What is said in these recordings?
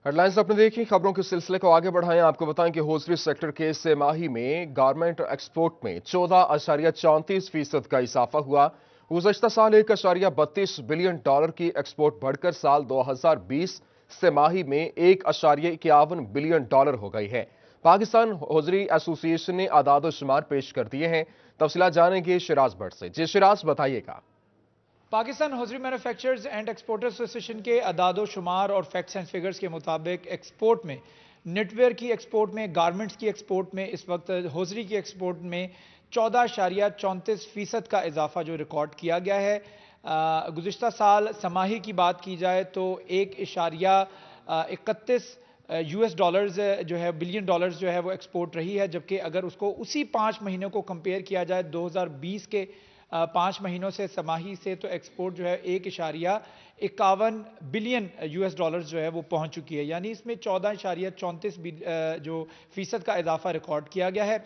Headlines आपने देखी। खबरों के सिलसिले को आगे बढ़ाएं। आपको बताएं कि होजरी सेक्टर के सेमाही में गारमेंट एक्सपोर्ट में 14.34% का इजाफा हुआ। गुज़श्ता साल $1.32 बिलियन की एक्सपोर्ट बढ़कर साल 2020 सेमाही में $1.51 बिलियन हो गई है। पाकिस्तान होजरी एसोसिएशन ने आदाद शुमार पेश कर दिए हैं। तफसीलात जानेंगे शिराज भट्ट से। जी शिराज, बताइएगा। Pakistan hosiery manufacturers and exporters association के अदादो शुमार और फैक्ट्स एंड फिगर्स के मुताबिक एक्सपोर्ट में नेटवेयर की एक्सपोर्ट में, गारमेंट्स की एक्सपोर्ट में इस वक्त होजरी की एक्सपोर्ट में 14.34% का इजाफा जो रिकॉर्ड किया गया है। गुज़िश्ता साल समाही की बात की जाए तो 1.31 यूएस डॉलर्स जो है बिलियन डॉलर्स जो है वो एक्सपोर्ट रही है, जबकि अगर उसको उसी 5 महीनों को कंपेयर किया जाए 2020 के 5 महीनों से समाही से, तो एक्सपोर्ट जो है 1.51 बिलियन यूएस डॉलर्स जो है वो पहुंच चुकी है। यानी इसमें 14.34 जो फीसद का इजाफा रिकॉर्ड किया गया है।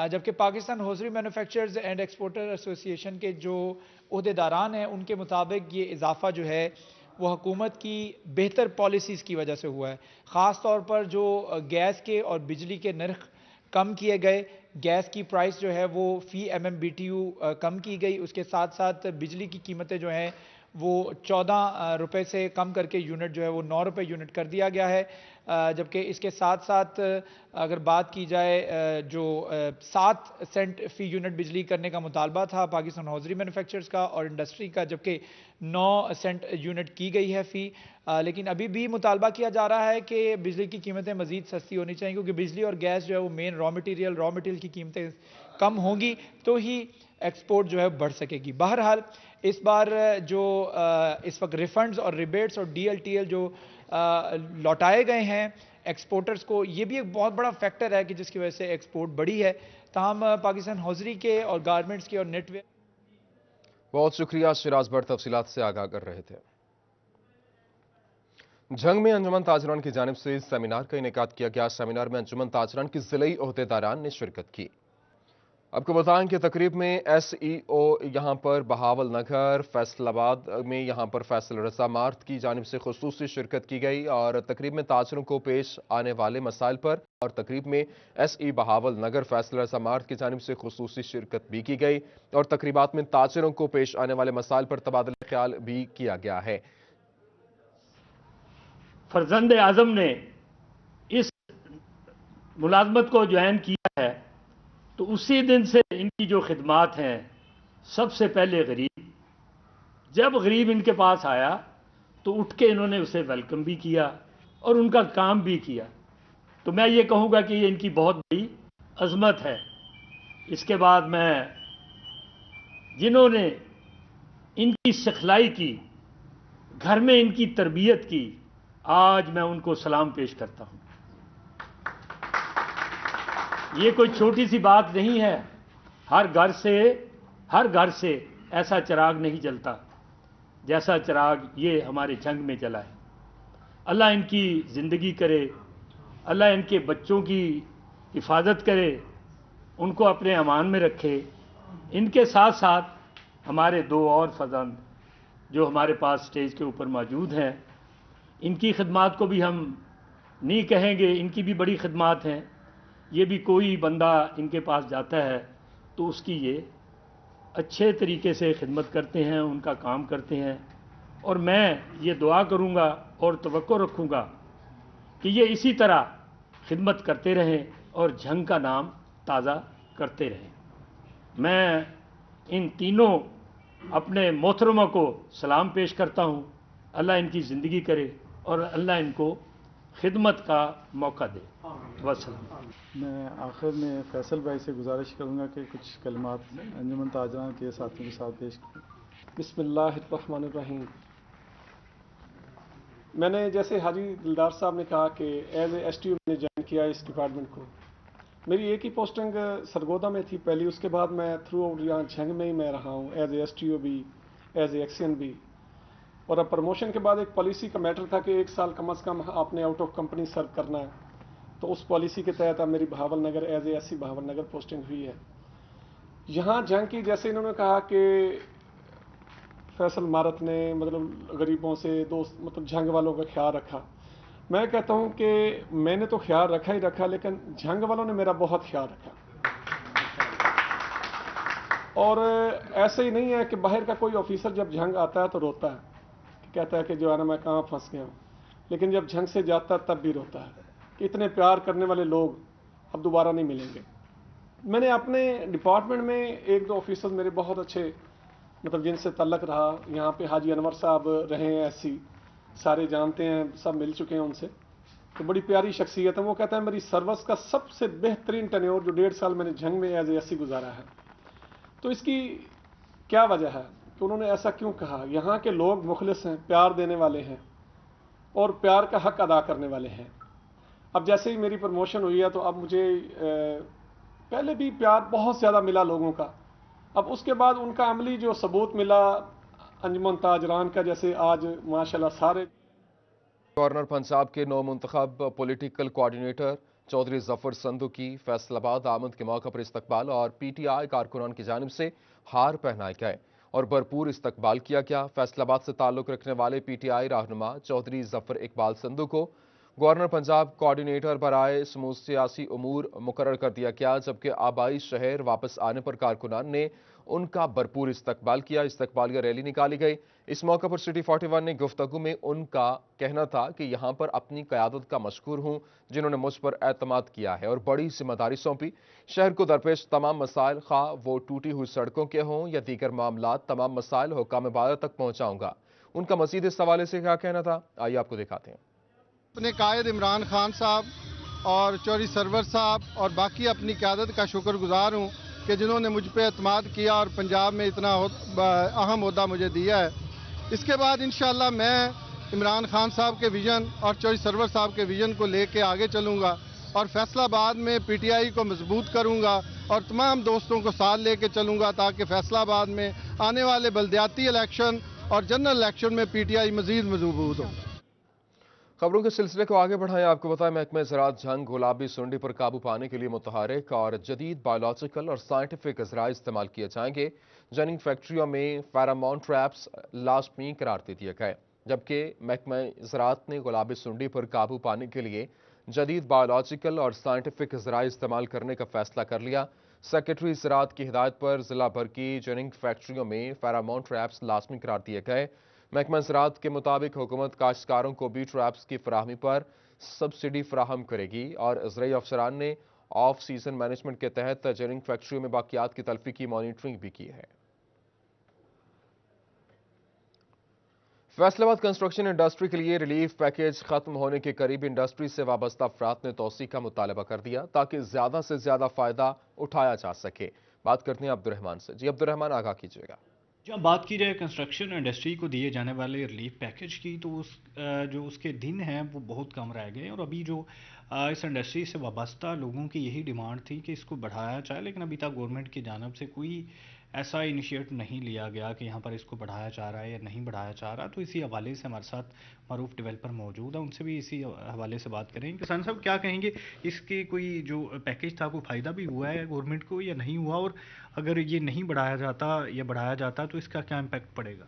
जबकि Pakistan hosiery manufacturers and exporter association के जो ओहदेदारान हैं उनके मुताबिक ये इजाफा जो है वो हुकूमत की बेहतर पॉलिसीज़ की वजह से हुआ है। ख़ास तौर पर जो गैस के और बिजली के नर्ख कम किए गए, गैस की प्राइस जो है वो फी MMBTU कम की गई, उसके साथ साथ बिजली की कीमतें जो हैं वो 14 रुपये से कम करके यूनिट जो है वो 9 रुपये यूनिट कर दिया गया है। जबकि इसके साथ साथ अगर बात की जाए जो 7 सेंट फ़ी यूनिट बिजली करने का मुतालबा था पाकिस्तान हौजरी मैन्युफैक्चरर्स का और इंडस्ट्री का, जबकि 9 सेंट यूनिट की गई है फ़ी। लेकिन अभी भी मुतालबा किया जा रहा है कि बिजली की कीमतें मज़ीद सस्ती होनी चाहिए, क्योंकि बिजली और गैस जो है वो मेन रॉ मटेरियल की कीमतें कम होंगी तो ही एक्सपोर्ट जो है बढ़ सकेगी। बहरहाल इस बार जो इस वक्त रिफंड्स और रिबेट्स और DLTL जो लौटाए गए हैं एक्सपोर्टर्स को, ये भी एक बहुत बड़ा फैक्टर है कि जिसकी वजह से एक्सपोर्ट बढ़ी है। ताहम पाकिस्तान हौजरी के और गारमेंट्स के और नेटवेयर। बहुत शुक्रिया शिराज भट्ट, तफसीलात से आगाह कर रहे थे। जंग में अंजुमन ताजरान की जानिब से सेमिनार का इनेकाद किया गया। सेमिनार में अंजुमन ताजरान की जिले ओहदेदारान ने शिरकत की। आपको बताएं कि तकरीब में SEO यहां पर बहावल नगर फैसलाबाद में यहां पर फैसल रजा मार्ट की जानिब से खुसूसी शिरकत की गई और तकरीब में ताजरों को पेश आने वाले मसाइल पर और तकरीब में SE बहावल नगर फैसल रजा मार्ट की जानिब से खुसूसी शिरकत भी की गई और तकरीबात में ताजरों को पेश आने वाले मसाइल पर तबादला ख्याल भी किया गया है। फर्जंद आजम ने इस मुलाजमत को ज्वाइन किया है तो उसी दिन से इनकी जो खिदमात हैं, सबसे पहले गरीब, जब गरीब इनके पास आया तो उठ के इन्होंने उसे वेलकम भी किया और उनका काम भी किया। तो मैं ये कहूँगा कि ये इनकी बहुत बड़ी अजमत है। इसके बाद मैं जिन्होंने इनकी सिखलाई की, घर में इनकी तरबियत की, आज मैं उनको सलाम पेश करता हूँ। ये कोई छोटी सी बात नहीं है। हर घर से ऐसा चिराग नहीं जलता जैसा चिराग ये हमारे जंग में जला है। अल्लाह इनकी ज़िंदगी करे, अल्लाह इनके बच्चों की हिफाजत करे, उनको अपने अमान में रखे। इनके साथ साथ हमारे 2 और फर्जंद जो हमारे पास स्टेज के ऊपर मौजूद हैं, इनकी खिदमात को भी हम नहीं कहेंगे, इनकी भी बड़ी खिदमात हैं। ये भी कोई बंदा इनके पास जाता है तो उसकी ये अच्छे तरीके से खिदमत करते हैं, उनका काम करते हैं। और मैं ये दुआ करूँगा और तवक्को रखूँगा कि ये इसी तरह खिदमत करते रहें और जंग का नाम ताज़ा करते रहें। मैं इन तीनों अपने मोहतरमा को सलाम पेश करता हूँ। अल्लाह इनकी ज़िंदगी करे और अल्लाह इनको खिदमत का मौका दे। वसलाम। मैं आखिर में फैसल भाई से गुजारिश करूंगा कि कुछ कलमात अंजुमन ताजरान के साथियों के साथ पेश करें। बिस्मिल्लाहिर्रहमानिर्रहीम। मैंने जैसे हाजी दिलदार साहब ने कहा कि एज ए STO मैंने ज्वाइन किया इस डिपार्टमेंट को। मेरी एक ही पोस्टिंग सरगोदा में थी पहली, उसके बाद मैं थ्रू आउट यहाँ झंग में ही मैं रहा हूँ एज ए STO भी, एज ए एक्सियन भी। और अब प्रमोशन के बाद एक पॉलिसी का मैटर था कि 1 साल कम अज़ कम आपने आउट ऑफ कंपनी सर्व करना है, तो उस पॉलिसी के तहत अब मेरी Bahawal Nagar as a SC Bahawal Nagar posting हुई है। यहाँ जंग की, जैसे इन्होंने कहा कि फैसल मारत ने मतलब गरीबों से दोस्त मतलब जंग वालों का ख्याल रखा, میں کہتا ہوں کہ میں نے تو خیال رکھا ہی رکھا، لیکن جھنگ والوں نے میرا بہت خیال رکھا. اور ایسے ہی نہیں ہے کہ باہر کا کوئی آفیسر جب جھنگ آتا ہے تو روتا ہے، کہتا ہے کہ جو ہے نا میں کہاں پھنس گیا ہوں، لیکن جب جھنگ سے جاتا ہے تب بھی روتا ہے کہ اتنے پیار کرنے والے لوگ اب دوبارہ نہیں ملیں گے. میں نے اپنے ڈپارٹمنٹ میں ایک دو آفیسر میرے بہت اچھے مطلب جن سے تعلق رہا. یہاں پہ حاجی انور صاحب رہے ہیں، ایسی سارے جانتے ہیں، سب مل چکے ہیں ان سے، تو بڑی پیاری شخصیت ہے. وہ کہتا ہے میری سروس کا سب سے بہترین ٹینیور جو 1.5 سال میں نے جنگ میں ایز اے ایس سی گزارا ہے. تو اس کی کیا وجہ ہے کہ انہوں نے ایسا کیوں کہا؟ یہاں کے لوگ مخلص ہیں، پیار دینے والے ہیں اور پیار کا حق ادا کرنے والے ہیں. اب جیسے ہی میری پروموشن ہوئی ہے تو اب مجھے پہلے بھی پیار بہت زیادہ ملا لوگوں کا، اب اس کے بعد ان کا عملی جو ثبوت ملا انجمن تاجران کا، جیسے آج ماشاءاللہ سارے. گورنر پنجاب کے نو منتخب پولیٹیکل کوارڈینیٹر چودھری ظفر سندھو کی فیصل آباد آمد کے موقع پر استقبال اور پی ٹی آئی کارکنان کی جانب سے ہار پہنائے گئے اور بھرپور استقبال کیا گیا. فیصل آباد سے تعلق رکھنے والے پی ٹی آئی رہنما چودھری ظفر اقبال سندھو کو گورنر پنجاب کوارڈینیٹر برائے سموع سیاسی امور مقرر کر دیا گیا، جبکہ آبائی شہر واپس آنے پر کارکنان نے ان کا بھرپور استقبال کیا. استقبالیہ ریلی نکالی گئی. اس موقع پر سٹی 41 نے گفتگو میں ان کا کہنا تھا کہ یہاں پر اپنی قیادت کا مشکور ہوں جنہوں نے مجھ پر اعتماد کیا ہے اور بڑی ذمہ داری سونپی. شہر کو درپیش تمام مسائل، خواہ وہ ٹوٹی ہوئی سڑکوں کے ہوں یا دیگر معاملات، تمام مسائل حکام عدالت تک پہنچاؤں گا. ان کا مزید اس حوالے سے کیا کہنا تھا، آئیے آپ کو دکھاتے ہیں. اپنے قائد عمران خان صاحب اور چودھری سرور صاحب اور باقی اپنی قیادت کا شکر گزار ہوں کہ جنہوں نے مجھ پہ اعتماد کیا اور پنجاب میں اتنا اہم عہدہ مجھے دیا ہے. اس کے بعد انشاءاللہ میں عمران خان صاحب کے ویژن اور چودھری سرور صاحب کے ویژن کو لے کے آگے چلوں گا اور فیصل آباد میں پی ٹی آئی کو مضبوط کروں گا اور تمام دوستوں کو ساتھ لے کے چلوں گا تاکہ فیصل آباد میں آنے والے بلدیاتی الیکشن اور جنرل الیکشن میں پی ٹی آئی مزید مضبوط ہو. خبروں کے سلسلے کو آگے بڑھائیں. آپ کو بتائیں محکمہ زراعت جھنگ گلابی سنڈی پر قابو پانے کے لیے متحرک اور جدید بایولوجیکل اور سائنٹیفک ذرائع استعمال کیے جائیں گے. جننگ فیکٹریوں میں فیرامون ٹریپس لازمی قرار دے دیے گئے، جبکہ محکمہ زراعت نے گلابی سنڈی پر قابو پانے کے لیے جدید بایولوجیکل اور سائنٹیفک ذرائع استعمال کرنے کا فیصلہ کر لیا. سیکرٹری زراعت کی ہدایت پر ضلع بھر کی جننگ فیکٹریوں میں فیرامون ٹریپس لازمی قرار دیے گئے. محکمہ زراعت کے مطابق حکومت کاشتکاروں کو بھی ٹریپس کی فراہمی پر سبسڈی فراہم کرے گی اور زرعی افسران نے آف سیزن مینجمنٹ کے تحت جننگ فیکٹریوں میں باقیات کی تلفی کی مانیٹرنگ بھی کی ہے. فیصل آباد کنسٹرکشن انڈسٹری کے لیے ریلیف پیکیج ختم ہونے کے قریب انڈسٹری سے وابستہ افراد نے توسیع کا مطالبہ کر دیا تاکہ زیادہ سے زیادہ فائدہ اٹھایا جا سکے. بات کرتے ہیں عبدالرحمان سے. جی عبدالرحمان، آگاہ کیجیے گا. جب بات کی جائے کنسٹرکشن انڈسٹری کو دیے جانے والے ریلیف پیکیج کی تو جو اس کے دن ہیں وہ بہت کم رہ گئے اور ابھی جو اس انڈسٹری سے وابستہ لوگوں کی یہی ڈیمانڈ تھی کہ اس کو بڑھایا جائے، لیکن ابھی تک گورنمنٹ کی جانب سے کوئی ایسا انیشیٹ نہیں لیا گیا کہ یہاں پر اس کو بڑھایا جا رہا ہے یا نہیں بڑھایا جا رہا. تو اسی حوالے سے ہمارے ساتھ معروف ڈیولپر موجود ہیں، ان سے بھی اسی حوالے سے بات کریں. کسان صاحب کیا کہیں گے، اس کے کوئی جو پیکیج تھا کوئی فائدہ بھی ہوا ہے گورنمنٹ کو یا نہیں ہوا، اور اگر یہ نہیں بڑھایا جاتا یا بڑھایا جاتا تو اس کا کیا امپیکٹ پڑے گا؟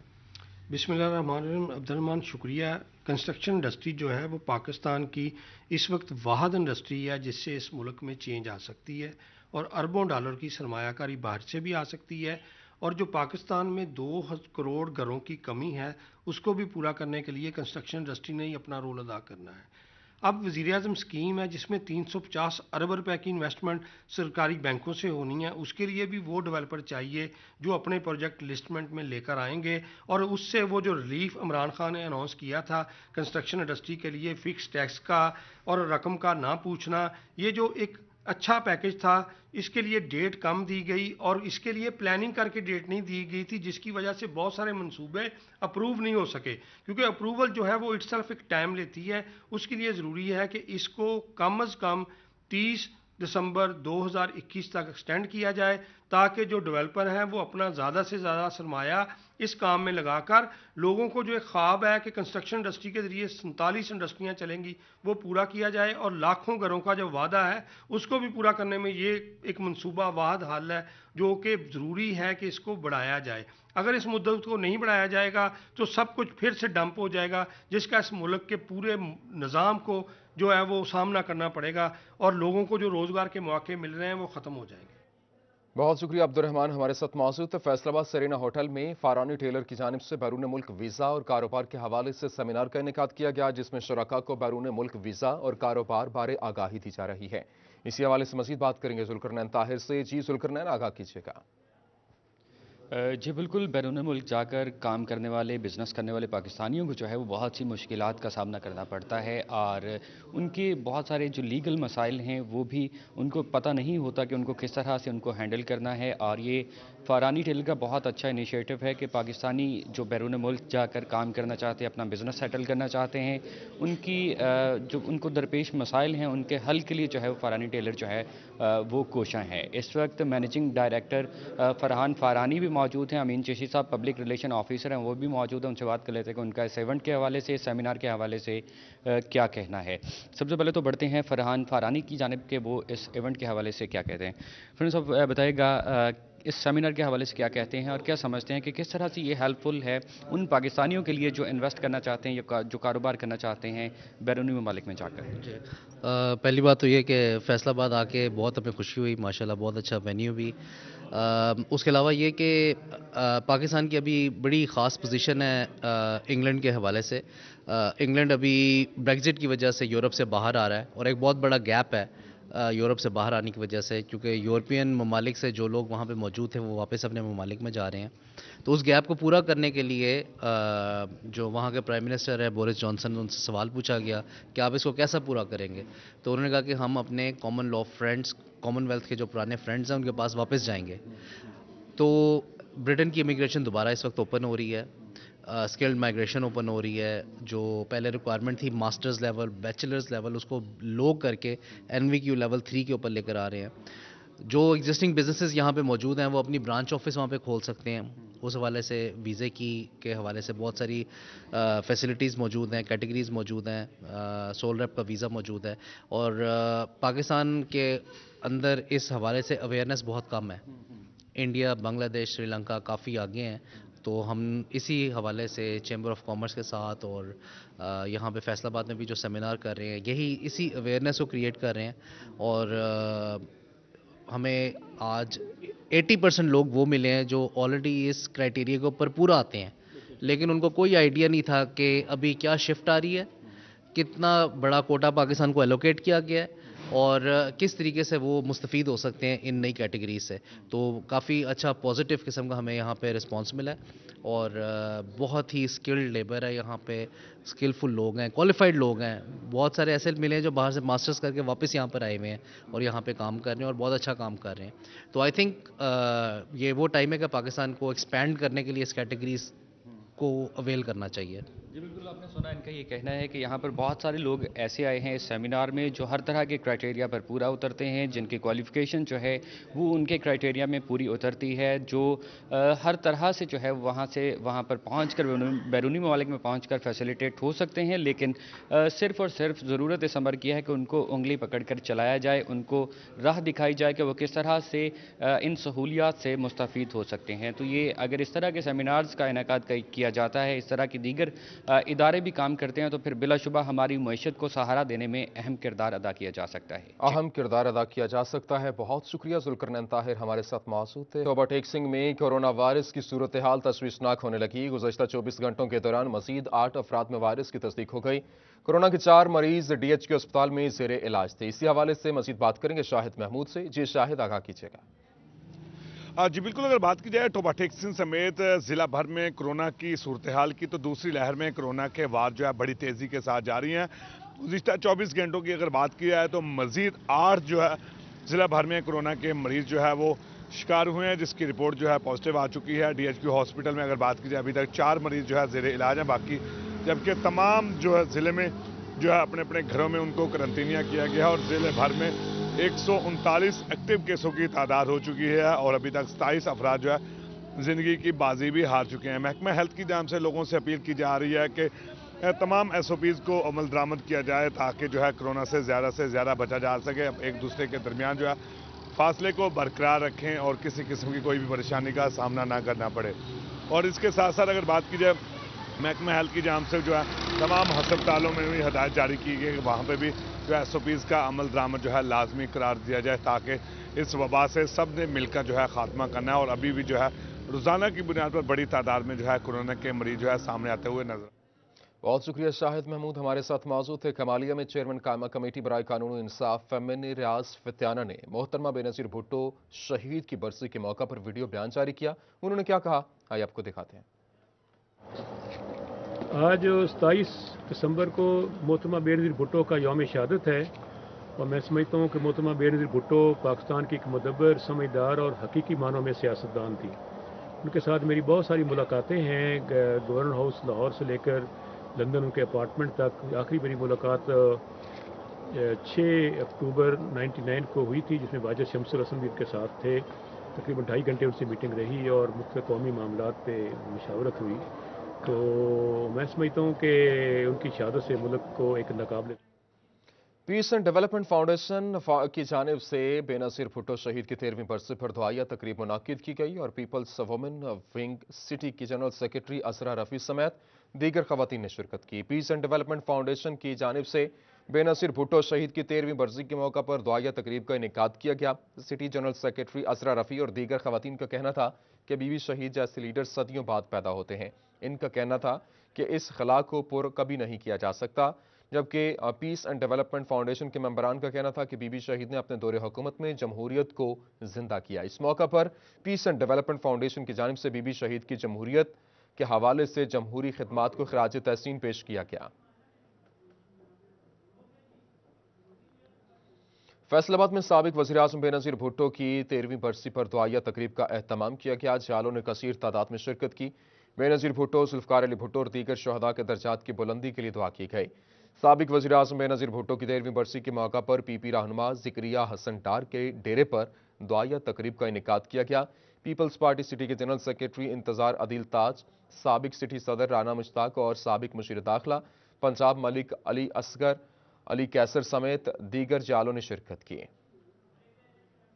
بسم اللہ الرحمن الرحیم. عبدالرحمان شکریہ. کنسٹرکشن انڈسٹری جو ہے وہ پاکستان کی اس وقت واحد انڈسٹری ہے جس سے اس ملک میں چینج آ سکتی ہے اور اربوں ڈالر کی سرمایہ کاری باہر سے بھی آ سکتی ہے. اور جو پاکستان میں 2 کروڑ گھروں کی کمی ہے اس کو بھی پورا کرنے کے لیے کنسٹرکشن انڈسٹری نے ہی اپنا رول ادا کرنا ہے. اب وزیر اعظم اسکیم ہے جس میں 350 ارب روپے کی انویسٹمنٹ سرکاری بینکوں سے ہونی ہے. اس کے لیے بھی وہ ڈیولپر چاہیے جو اپنے پروجیکٹ لسٹمنٹ میں لے کر آئیں گے اور اس سے وہ جو ریلیف عمران خان نے اناؤنس کیا تھا کنسٹرکشن انڈسٹری کے لیے فکس ٹیکس کا اور رقم کا نہ پوچھنا، یہ جو ایک اچھا پیکج تھا اس کے لیے ڈیٹ کم دی گئی اور اس کے لیے پلاننگ کر کے ڈیٹ نہیں دی گئی تھی، جس کی وجہ سے بہت سارے منصوبے اپروو نہیں ہو سکے. کیونکہ اپروول جو ہے وہ اٹ سیلف ایک ٹائم لیتی ہے. اس کے لیے ضروری ہے کہ اس کو کم از کم 30 दिसंबर 2021 तक एक्सटेंड किया जाए, ताकि जो डेवलपर हैं वो अपना ज़्यादा से ज़्यादा सरमाया इस काम में लगाकर लोगों को जो एक ख्वाब है कि कंस्ट्रक्शन इंडस्ट्री के ज़रिए 47 इंडस्ट्रियाँ चलेंगी वो पूरा किया जाए, और लाखों घरों का जो वादा है उसको भी पूरा करने में ये एक मनसूबा वाद हल है जो कि ज़रूरी है कि इसको बढ़ाया जाए। अगर इस मुद्दत को नहीं बढ़ाया जाएगा तो सब कुछ फिर से डंप हो जाएगा, जिसका इस मुल्क के पूरे निज़ाम को जो है वो सामना करना पड़ेगा, और लोगों को जो रोज़गार के मौके मिल रहे हैं वो ख़त्म हो जाएंगे। बहुत शुक्रिया अब्दुर्रहमान हमारे साथ मौजूद थे। फैसलाबाद सेरेना होटल में फारानी टेलर की जानिब से बैरून मुल्क वीज़ा और कारोबार के हवाले से सेमिनार का इनेकाद किया गया, जिसमें शुरका को बैरून मुल्क वीज़ा और कारोबार बारे आगाही दी जा रही है। इसी हवाले से मजीद बात करेंगे जुल्करनैन ताहिर से। जी जुल्करनैन, आगाह कीजिएगा। जी बिल्कुल, बैरून मुल्क जाकर काम करने वाले, बिज़नेस करने वाले पाकिस्तानियों को जो है वो बहुत सी मुश्किलात का सामना करना पड़ता है, और उनके बहुत सारे जो लीगल मसाइल हैं वो भी उनको पता नहीं होता कि उनको किस तरह से उनको हैंडल करना है। और ये फारानी टेलर का बहुत अच्छा इनिशिएटिव है कि पाकिस्तानी जो बैरून मुल्क जाकर काम करना चाहते हैं, अपना बिज़नेस सेटल करना चाहते हैं, उनकी जो उनको दरपेश मसाइल हैं उनके हल के लिए जो है वो फारानी टेलर जो है वो कोशां है। इस वक्त मैनेजिंग डायरेक्टर फरहान फारानी भी मौजूद हैं, अमीन चेशी साहब पब्लिक रिलेशन ऑफिसर हैं, वो भी मौजूद हैं। उनसे बात कर लेते हैं कि उनका इस इवेंट के हवाले से, सेमिनार के हवाले से क्या कहना है। सबसे पहले तो बढ़ते हैं फरहान फारानी की जानिब के, वो इस इवेंट के हवाले से क्या कहते हैं। फ्रेंड्स, अब बताइएगा इस सेमिनार के हवाले से क्या कहते हैं और क्या समझते हैं कि किस तरह से ये हेल्पफुल है उन पाकिस्तानियों के लिए जो इन्वेस्ट करना चाहते हैं या जो कारोबार करना चाहते हैं बैरूनी ममालिक में जाकर। पहली बात तो ये कि फैसलाबाद आके बहुत हमें खुशी हुई, माशाल्लाह बहुत अच्छा वेन्यू भी। उसके अलावा ये कि पाकिस्तान की अभी बड़ी ख़ास पोजीशन है इंग्लैंड के हवाले से। इंग्लैंड अभी ब्रेग्जिट की वजह से यूरोप से बाहर आ रहा है, और एक बहुत बड़ा गैप है यूरोप से बाहर आने की वजह से, क्योंकि यूरोपियन ममालिक से जो लोग वहाँ पे मौजूद थे वो वापस अपने ममालिक में जा रहे हैं। तो उस गैप को पूरा करने के लिए जो वहाँ के प्राइम मिनिस्टर है बोरिस जॉनसन, उनसे सवाल पूछा गया कि आप इसको कैसा पूरा करेंगे। तो उन्होंने कहा कि हम अपने कॉमन लॉ फ्रेंड्स, कॉमनवेल्थ के जो पुराने फ्रेंड्स हैं उनके पास वापस जाएंगे। तो ब्रिटेन की इमिग्रेशन दोबारा इस वक्त ओपन हो रही है, स्किल्ड माइग्रेशन ओपन हो रही है। जो पहले रिक्वायरमेंट थी मास्टर्स लेवल, बैचलर्स लेवल, उसको लोग करके NVQ लेवल 3 के ऊपर लेकर आ रहे हैं। जो एग्जिस्टिंग बिजनेसेस यहाँ पे मौजूद हैं वो अपनी ब्रांच ऑफिस वहाँ पे खोल सकते हैं। उस हवाले से वीज़े की के हवाले से बहुत सारी फैसिलिटीज़ मौजूद हैं, कैटेगरीज़ मौजूद हैं, सोल रेप का वीज़ा मौजूद है। और पाकिस्तान के अंदर इस हवाले से अवेयरनेस बहुत कम है। इंडिया, बांग्लादेश, श्रीलंका काफ़ी आगे हैं। तो हम इसी हवाले से चैम्बर ऑफ कॉमर्स के साथ और यहाँ पे फैसलाबाद में भी जो सेमिनार कर रहे हैं, यही इसी अवेयरनेस को क्रिएट कर रहे हैं। और हमें आज 80% लोग वो मिले हैं जो ऑलरेडी इस क्राइटेरिया के ऊपर पूरा आते हैं, लेकिन उनको कोई आइडिया नहीं था कि अभी क्या शिफ्ट आ रही है, कितना बड़ा कोटा पाकिस्तान को एलोकेट किया गया है और किस तरीके से वो मुस्तफ़ीद हो सकते हैं इन नई कैटेगरी से। तो काफ़ी अच्छा पॉजिटिव किस्म का हमें यहाँ पे रिस्पांस मिला है, और बहुत ही स्किल्ड लेबर है यहाँ पे, स्किलफुल लोग हैं, क्वालिफाइड लोग हैं। बहुत सारे ऐसे मिले हैं जो बाहर से मास्टर्स करके वापस यहाँ पर आए हुए हैं और यहाँ पे काम कर रहे हैं और बहुत अच्छा काम कर रहे हैं। तो आई थिंक ये वो टाइम है कि पाकिस्तान को एक्सपैंड करने के लिए इस कैटेगरीज को अवेल करना चाहिए। जी बिल्कुल, आपने सुना इनका ये कहना है कि यहाँ पर बहुत सारे लोग ऐसे आए हैं इस सेमिनार में जो हर तरह के क्राइटेरिया पर पूरा उतरते हैं, जिनकी क्वालिफ़िकेशन जो है वो उनके क्राइटेरिया में पूरी उतरती है, जो हर तरह से जो है वहाँ पर पहुँच कर बैरूनी ममालिक में पहुँच कर फैसिलिटेट हो सकते हैं। लेकिन सिर्फ़ और सिर्फ ज़रूरत इस अमर की है कि उनको उंगली पकड़ कर चलाया जाए, उनको राह दिखाई जाए कि वो किस तरह से इन सहूलियात से मुस्तफ़ीद हो सकते हैं। तो ये अगर इस तरह के सेमिनार्स का इनेकाद किया जाता है, इस तरह की दीगर इदारे भी काम करते हैं, तो फिर बिलाशुबा हमारी मईशत को सहारा देने में अहम किरदार अदा किया जा सकता है। अहम किरदार अदा किया जा सकता है। बहुत शुक्रिया जुल्करनैन ताहिर हमारे साथ मौजूद थे। तोबा टेक सिंह में कोरोना वायरस की सूरत हाल तशवीशनाक होने लगी। गुज़श्ता 24 घंटों के दौरान मजीद 8 अफराद में वायरस की तस्दीक हो गई। कोरोना के 4 मरीज DHQ अस्पताल में ज़ेरे इलाज थे। इसी हवाले से मजीद बात करेंगे शाहिद महमूद से। जी शाहिद, आगाह कीजिएगा। जी बिल्कुल, अगर बात की जाए टोबा टेक सिंह समेत ज़िला भर में कोरोना की सूरत हाल की, तो दूसरी लहर में कोरोना के वार जो है बड़ी तेज़ी के साथ जारी हैं। गुज़िश्ता 24 घंटों की अगर बात की जाए तो मज़ीद 8 जो है ज़िला भर में कोरोना के मरीज़ जो है वो शिकार हुए हैं, जिसकी रिपोर्ट जो है पॉजिटिव आ चुकी है। DHQ हॉस्पिटल में अगर बात की जाए अभी तक 4 मरीज़ जो है ज़ेरे इलाज हैं बाकी, जबकि तमाम जो है ज़िले में जो है अपने अपने घरों में उनको करंतनिया किया गया और ज़िले भर में 139 एक्टिव केसों की तादाद हो चुकी है और अभी तक 27 अफराद जो है ज़िंदगी की बाजी भी हार चुके हैं। महकमा हेल्थ की जानिब से लोगों से अपील की जा रही है कि तमाम SOPs को अमल दरामद किया जाए ताकि जो है कोरोना से ज़्यादा बचा जा सके। एक दूसरे के दरमियान जो है फासले को बरकरार रखें और किसी किस्म की कोई भी परेशानी का सामना ना करना पड़े। और इसके साथ साथ अगर बात की जाए महकमा हेल्थ की जानिब से जो है तमाम अस्पतालों में भी हदायत जारी की गई कि वहाँ पे भी जो है SOPs का अमल दरामद जो है लाजमी करार दिया जाए ताकि इस वबा से सब ने मिलकर जो है खात्मा करना है। और अभी भी जो है रोज़ाना की बुनियाद पर बड़ी तादाद में जो है कोरोना के मरीज जो है सामने आते हुए नजर। बहुत शुक्रिया शाहिद महमूद हमारे साथ मौजूद थे। कमालिया में चेयरमैन कायमा कमेटी बराए कानून इंसाफ फेमिन रियाज फित्याना ने मोहतरमा बेनज़ीर भुट्टो शहीद की बरसी के मौका पर वीडियो बयान जारी किया। उन्होंने क्या कहा आइए आपको दिखाते हैं। आज 27 दिसंबर को मोहतरमा बेनज़ीर भुट्टो का यौम शहादत है और मैं समझता हूँ कि मोहतरमा बेनज़ीर भुट्टो पाकिस्तान की एक मुदब्बर, समझदार और हकीकी मानों में सियासतदान थी। उनके साथ मेरी बहुत सारी मुलाकातें हैं, गवर्नर हाउस लाहौर से लेकर लंदन उनके अपार्टमेंट तक। आखिरी मेरी मुलाकात 6 अक्टूबर 99 को हुई थी जिसमें वाजिद शमसुल हसन भी उनके साथ थे। तकरीबन 2.5 घंटे उनसे मीटिंग रही और मुख्तलिफ कौमी मामलात पे मशावरत हुई। तो मैं समझता हूँ कि उनकी शहादत से मुल्क को एक नाकाबिल पीस एंड डेवलपमेंट फाउंडेशन की जानिब से बेनज़ीर भुट्टो शहीद की 13वीं बरसी पर दुआया तकरीब मुनाकिद की गई और पीपल्स वुमेन विंग सिटी की जनरल सेक्रेटरी असरा रफ़ी समेत दीगर खवातीन ने शिरकत की। पीस एंड डेवलपमेंट फाउंडेशन की जानिब से बेनज़ीर भुट्टो शहीद की 13वीं बरसी के मौका पर दुआया तकरीब का इनेकाद किया गया। सिटी जनरल सेक्रेटरी असरा रफ़ी और दीगर खवातीन का कहना था कि बीवी शहीद जैसे लीडर सदियों बाद पैदा होते हैं। इनका कहना था कि इस खला को पुर कभी नहीं किया जा सकता। जबकि पीस एंड डेवलपमेंट फाउंडेशन के मेंबरान का कहना था कि बीबी शहीद ने अपने दौरे हुकूमत में जमहूरियत को जिंदा किया। इस मौका पर पीस एंड डेवलपमेंट फाउंडेशन की जानिब से बीबी शहीद की जमहूरियत के हवाले से जमहूरी खिदमात को खराज तहसीन पेश किया गया। फैसलाबाद में साबिक वज़ीर-ए-आज़म बेनज़ीर भुट्टो की 13वीं बरसी पर दुआया तकरीब का एहतमाम किया गया। जालों ने कसीर तादाद में शिरकत की। बेनज़ीर भुट्टो, जुल्फ़िकार अली भुट्टो और दीगर शहदा के दर्जात की बुलंदी के लिए दुआ की गई। साबिक वज़ीर-ए-आज़म बेनज़ीर भुट्टो की 13वीं बरसी के मौका पर PP रहनुमा ज़िक्रिया हसन डार के डेरे पर दुआया तकरीब का इनेकाद किया गया। पीपल्स पार्टी सिटी के जनरल सेक्रेटरी इंतज़ार अदील ताज, साबिक सिटी सदर राना मुश्ताक और साबिक मुशीर दाखिला पंजाब मलिक अली असगर अली कैसर समेत दीगर जालों ने शिरकत की।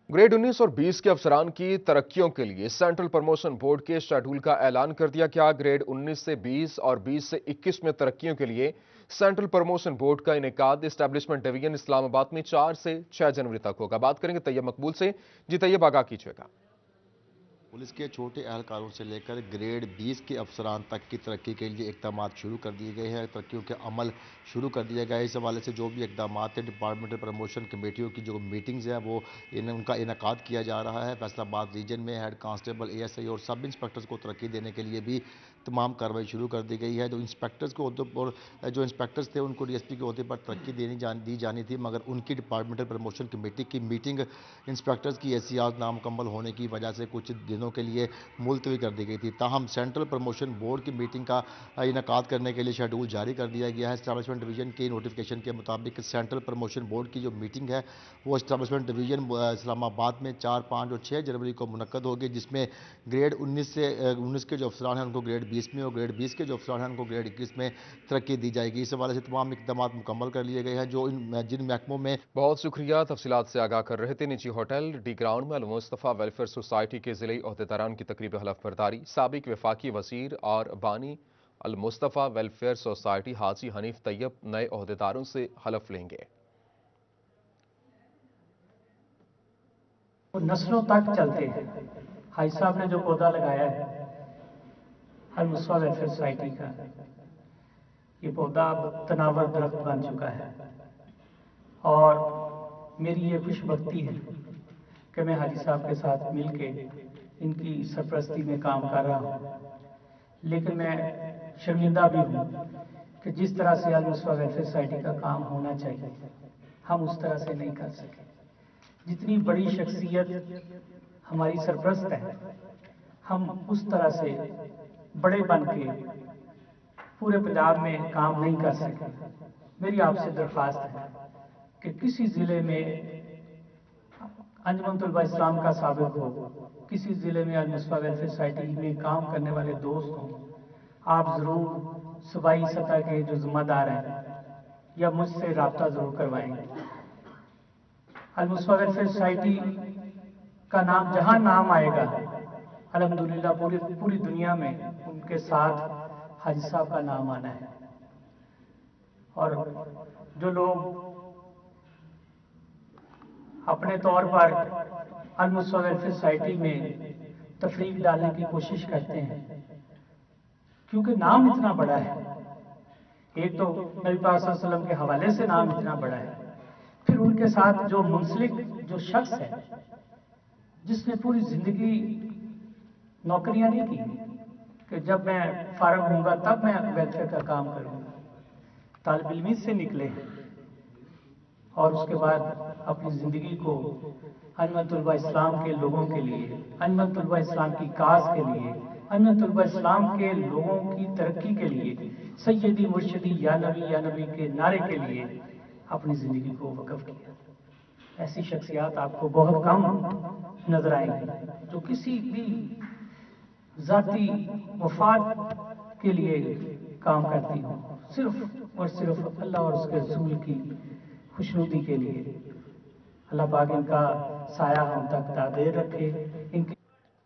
ग्रेड 19 और 20 के अफसरान की तरक्कियों के लिए सेंट्रल प्रमोशन बोर्ड के शेड्यूल का ऐलान कर दिया गया। ग्रेड 19 से 20 और 20 से 21 में तरक्कियों के लिए सेंट्रल प्रमोशन बोर्ड का इनेकाद एस्टेब्लिशमेंट डिवीजन इस्लामाबाद में 4 से 6 जनवरी तक होगा। बात करेंगे तैयब मकबूल से। जी तैयब, आगाह कीजिएगा। पुलिस के छोटे एहलकारों से लेकर ग्रेड 20 के अफसरान तक की तरक्की के लिए इकदाम शुरू कर दिए गए हैं। तरक्कियों के अमल शुरू कर दिया गया है। इस हवाले से जो भी इकदाम हैं, डिपार्टमेंटल प्रमोशन कमेटियों की जो मीटिंग्स हैं वो उनका इनेकाद किया जा रहा है। फैसलाबाद रीजन में हेड कांस्टेबल, ASI और सब इंस्पेक्टर्स को तरक्की देने के लिए भी तमाम कार्रवाई शुरू कर दी गई है। जो इंस्पेक्टर्स के अहदे पर जो इंस्पेक्टर्स थे उनको DSP के अहदे पर तरक्की दी जानी थी, मगर उनकी डिपार्टमेंटल प्रमोशन कमेटी की मीटिंग इंस्पेक्टर्स की हैसियत नामुकम्मल होने की वजह से कुछ दिनों के लिए मुलतवी कर दी गई थी। ताहम सेंट्रल प्रमोशन बोर्ड की मीटिंग का इनेकाद करने के लिए शेड्यूल जारी कर दिया गया है। एस्टैब्लिशमेंट डिवीजन के नोटिफिकेशन के मुताबिक सेंट्रल प्रमोशन बोर्ड की जो मीटिंग है वो एस्टैब्लिशमेंट डिवीजन इस्लामाबाद में 4, 5 और 6 जनवरी को मुनक्कद होगी, जिसमें ग्रेड 19 के जो अफसरान हैं उनको ग्रेड 20 में और ग्रेड 20 के जो अफसरान हैं उनको ग्रेड 21 में तरक्की दी जाएगी। इस हवाले से तमाम इकदाम मुकम्मल कर लिए गए हैं जो जिन महकमों में। बहुत शुक्रिया, तफसीलात से आगाह कर रहे थे। निजी होटल डी ग्राउंड में अल-मुस्तफा वेलफेयर सोसाइटी के ज़िले अहदेदारान की तकरीब हलफ बर्दारी। साबिक वफाकी वजीर और बानी अल-मुस्तफा वेलफेयर सोसाइटी हाजी हनीफ तैयब नए अहदेदारों से हलफ लेंगे। नस्लों तक चलते हैं। हाई साहब ने जो पौधा लगाया है अल-मुस्तफा वेलफेयर सोसाइटी का, ये पौधा अब तनावर दरख्त बन चुका है और मेरी ये खुशबख्ती है कि मैं हाजी साहब के साथ मिलके इनकी सरपरस्ती में काम कर रहा हूँ। लेकिन मैं शर्मिंदा भी हूँ कि जिस तरह से अल-मुस्तफा वेलफेयर सोसाइटी का काम होना चाहिए हम उस तरह से नहीं कर सके। जितनी बड़ी शख्सियत हमारी सरपरस्त है हम उस तरह से बड़े बन के पूरे पंजाब में काम नहीं कर सके। मेरी आपसे दरख्वास्त है कि किसी ज़िले में अंजुमन तलबा इस्लाम का साबिक हो, किसी ज़िले में अल-मुस्तफ़ा वेलफेयर सोसाइटी में काम करने वाले दोस्त हों, आप ज़रूर सूबाई सतह के जो ज़िम्मेदार हैं या मुझसे रब्ता ज़रूर करवाएंगे। अल-मुस्तफ़ा वेलफेयर सोसाइटी का नाम जहाँ नाम आएगा, अल्हम्दुलिल्लाह पूरी दुनिया में उनके साथ हाजी साहब का नाम आना है। और जो लोग अपने तौर पर अल-मुस्तफ़ा वेलफेयर सोसाइटी में तफरीक डालने की कोशिश करते हैं, क्योंकि नाम इतना बड़ा है, एक तो नबी पाक सल्लल्लाहु अलैहि वसल्लम के हवाले से नाम इतना बड़ा है, फिर उनके साथ जो मुंसलिक जो शख्स है जिसने पूरी जिंदगी नौकरियां नहीं की कि जब मैं फारग होऊंगा तब मैं वेलफेयर का काम करूंगा, तालिब इल्मी से निकले और उसके बाद अपनी ज़िंदगी को अंजुमन तलबा इस्लाम के लोगों के लिए, अंजुमन तलबा इस्लाम की काज के लिए, अंजुमन तलबा इस्लाम के लोगों की तरक्की के लिए, सैयदी मुर्शिदी या नबी के नारे के लिए अपनी ज़िंदगी को वक़्फ़ किया। ऐसी शख्सियात आपको बहुत कम नजर आएंगी जो किसी भी ज़ाती मफाद के लिए काम करती हो, सिर्फ और सिर्फ अल्लाह और उसके रसूल की खुशनुदी के लिए। अल्लाह पाक इनका साया हम तक दादेर रखे, इनकी